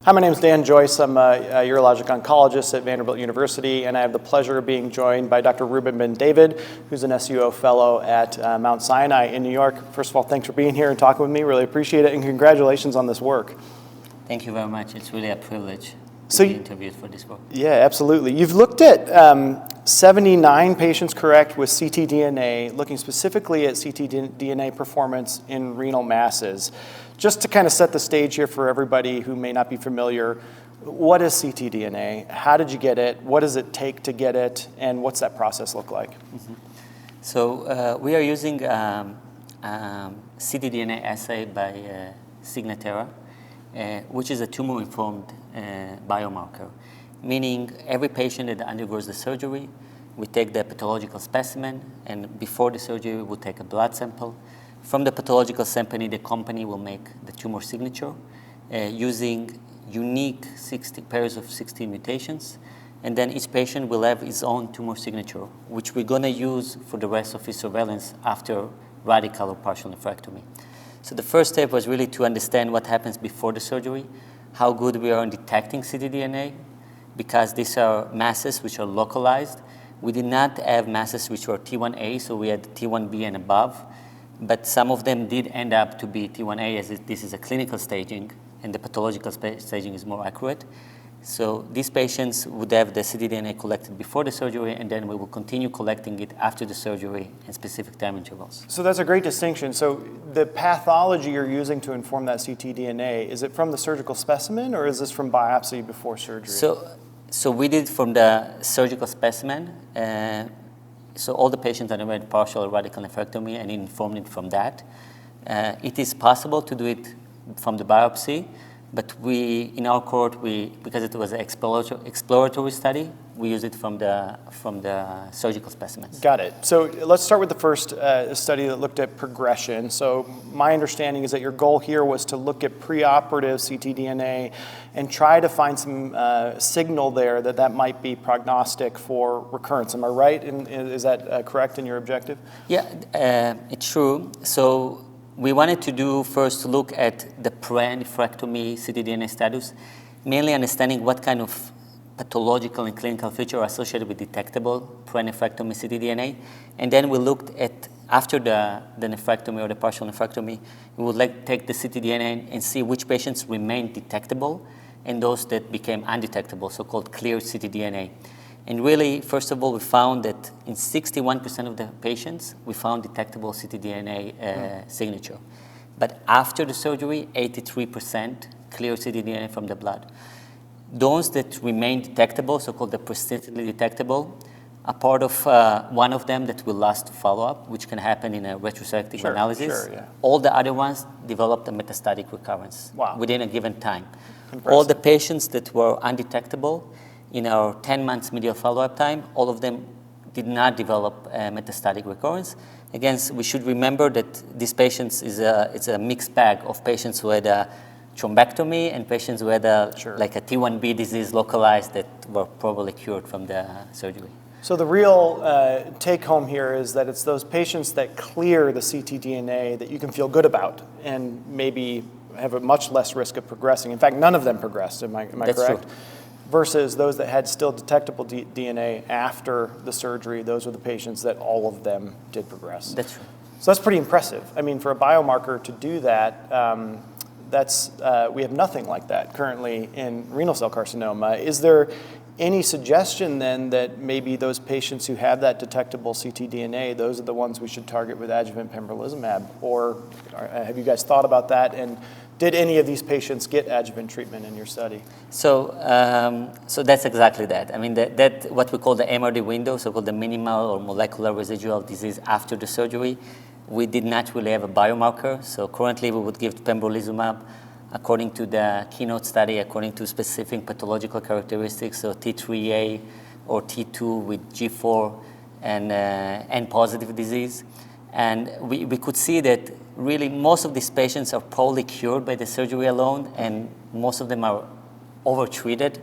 Hi, my name is Dan Joyce. I'm a urologic oncologist at Vanderbilt University, and I have the pleasure of being joined by Dr. Reuben Ben-David, who's an SUO fellow at Mount Sinai in New York. First of all, thanks for being here and talking with me. Really appreciate it, and congratulations on this work. Thank you very much. It's really a privilege to be interviewed for this work. Yeah, absolutely. You've looked at 79 patients, correct, with ctDNA, looking specifically at ctDNA performance in renal masses. Just to kind of set the stage here for everybody who may not be familiar, what is ctDNA? How did you get it? What does it take to get it? And what's that process look like? Mm-hmm. So we are using ctDNA assay by Signatera, which is a tumor-informed biomarker, meaning every patient that undergoes the surgery, we take the pathological specimen, and before the surgery, we'll take a blood sample. From the pathological sample, the company will make the tumor signature using unique 60 pairs of 16 mutations, and then each patient will have his own tumor signature, which we're going to use for the rest of his surveillance after radical or partial nephrectomy. So the first step was really to understand what happens before the surgery, how good we are in detecting ctDNA, because these are masses which are localized. We did not have masses which were T1A, so we had T1B and above, but some of them did end up to be T1A, as this is a clinical staging, and the pathological staging is more accurate. So these patients would have the ctDNA collected before the surgery, and then we will continue collecting it after the surgery in specific time intervals. So that's a great distinction. So the pathology you're using to inform that ctDNA, is it from the surgical specimen, or is this from biopsy before surgery? So we did from the surgical specimen. So all the patients underwent partial or radical nephrectomy and informed it from that. It is possible to do it from the biopsy, but in our cohort, because it was an exploratory study, we use it from the surgical specimens. Got it. So let's start with the first study that looked at progression. So my understanding is that your goal here was to look at preoperative ctDNA and try to find some signal there that might be prognostic for recurrence. Am I right? Is that correct in your objective? Yeah, it's true. So we wanted to look at the pre-nephrectomy ctDNA status, mainly understanding what kind of pathological and clinical features are associated with detectable pre-nephrectomy ctDNA. And then we looked at, after the nephrectomy or the partial nephrectomy, we would take the ctDNA and see which patients remained detectable and those that became undetectable, so-called clear ctDNA. And really, first of all, we found that in 61% of the patients, we found detectable ctDNA signature. But after the surgery, 83% clear ctDNA from the blood. Those that remain detectable, so-called the persistently detectable, are part of one of them that will last follow-up, which can happen in a retrospective analysis. Sure, yeah. All the other ones developed a metastatic recurrence within a given time. Impressive. All the patients that were undetectable, in our 10 months median follow-up time, all of them did not develop a metastatic recurrence. Again, we should remember that these patients it's a mixed bag of patients who had a thrombectomy and patients who had like a T1B disease localized that were probably cured from the surgery. So the real take home here is that it's those patients that clear the ctDNA that you can feel good about and maybe have a much less risk of progressing. In fact, none of them progressed, am I That's correct? True. Versus those that had still detectable DNA after the surgery, those were the patients that all of them did progress. That's true. So that's pretty impressive. I mean, for a biomarker to do that, we have nothing like that currently in renal cell carcinoma. Is there any suggestion then that maybe those patients who have that detectable ctDNA, those are the ones we should target with adjuvant pembrolizumab? Or have you guys thought about that? And did any of these patients get adjuvant treatment in your study? So that's exactly that. I mean, that what we call the MRD window, so-called the minimal or molecular residual disease after the surgery, we did not really have a biomarker. So currently we would give pembrolizumab according to the keynote study, according to specific pathological characteristics, so T3A or T2 with G4 and positive disease. And we could see that really most of these patients are probably cured by the surgery alone, and most of them are overtreated.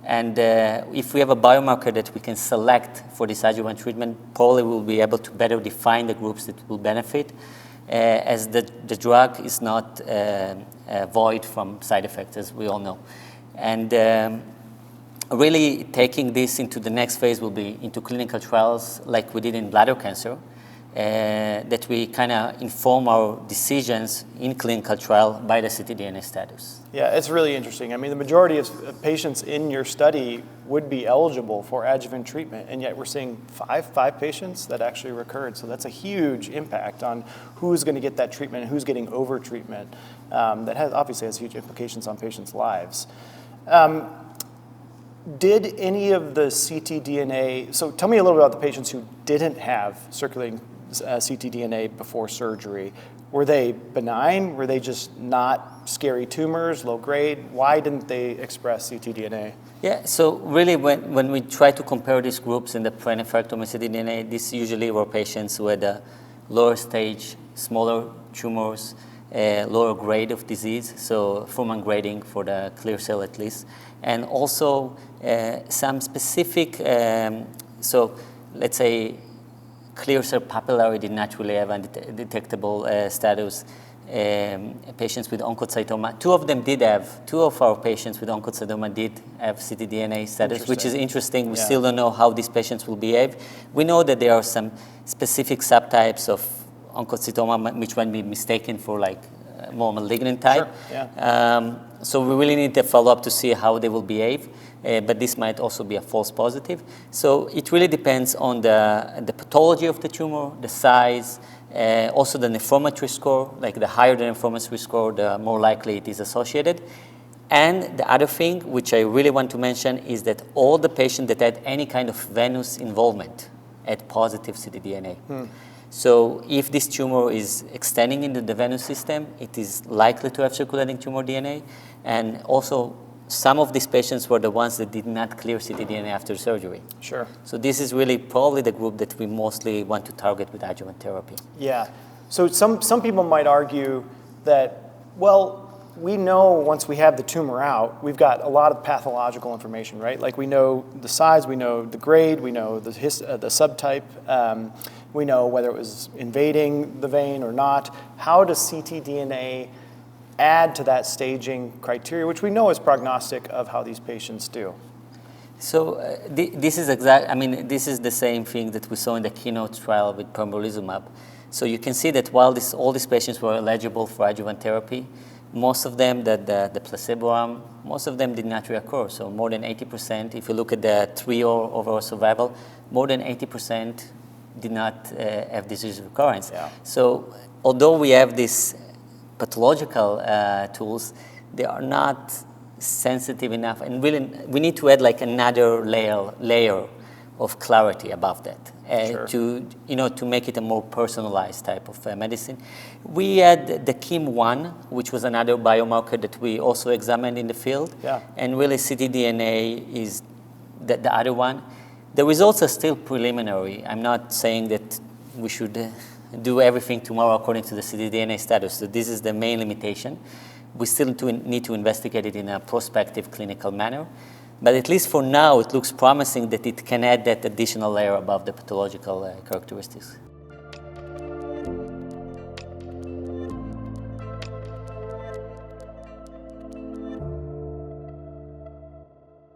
And if we have a biomarker that we can select for this adjuvant treatment, probably we'll be able to better define the groups that will benefit, as the drug is not void from side effects, as we all know. And really taking this into the next phase will be into clinical trials like we did in bladder cancer, that we kind of inform our decisions in clinical trial by the ctDNA status. Yeah, it's really interesting. I mean, the majority of patients in your study would be eligible for adjuvant treatment, and yet we're seeing five patients that actually recurred. So that's a huge impact on who's going to get that treatment and who's getting over treatment. That obviously has huge implications on patients' lives. Did any of the ctDNA, so tell me a little bit about the patients who didn't have circulating ctDNA before surgery. Were they benign? Were they just not scary tumors, low grade? Why didn't they express ctDNA? Yeah, so really when we try to compare these groups in the pre-nephrectomy ctDNA, these usually were patients who had a lower stage, smaller tumors, lower grade of disease, so Fuhrman grading for the clear cell at least, and also some specific, so let's say clear cell papillary did not really have undetectable status. Patients with oncocytoma, two of our patients with oncocytoma did have ctDNA status, which is interesting. We still don't know how these patients will behave. We know that there are some specific subtypes of oncocytoma which might be mistaken for like more malignant type. Sure. Yeah. So we really need to follow up to see how they will behave, but this might also be a false positive. So it really depends on the pathology of the tumor, the size, also the nephrometry score. Like the higher the nephrometry score, the more likely it is associated. And the other thing, which I really want to mention, is that all the patients that had any kind of venous involvement had positive ctDNA. So if this tumor is extending into the venous system, it is likely to have circulating tumor DNA. And also, some of these patients were the ones that did not clear ctDNA after surgery. Sure. So this is really probably the group that we mostly want to target with adjuvant therapy. Yeah. So some people might argue that, well, we know once we have the tumor out, we've got a lot of pathological information, right? Like we know the size, we know the grade, we know the subtype, we know whether it was invading the vein or not. How does ctDNA add to that staging criteria, which we know is prognostic of how these patients do? So this is this is the same thing that we saw in the keynote trial with pembrolizumab. So you can see that while all these patients were eligible for adjuvant therapy, most of them, the placebo arm, most of them did not reoccur. So more than 80%, if you look at the 3-year overall survival, more than 80% did not have disease recurrence. Yeah. So although we have these pathological tools, they are not sensitive enough, and really we need to add like another layer of clarity above that to make it a more personalized type of medicine. We had the KIM-1, which was another biomarker that we also examined in the field, and really ctDNA is the other one. The results are still preliminary. I'm not saying that we should do everything tomorrow according to the ctDNA status. So this is the main limitation. We still need to investigate it in a prospective clinical manner. But at least for now, it looks promising that it can add that additional layer above the pathological characteristics.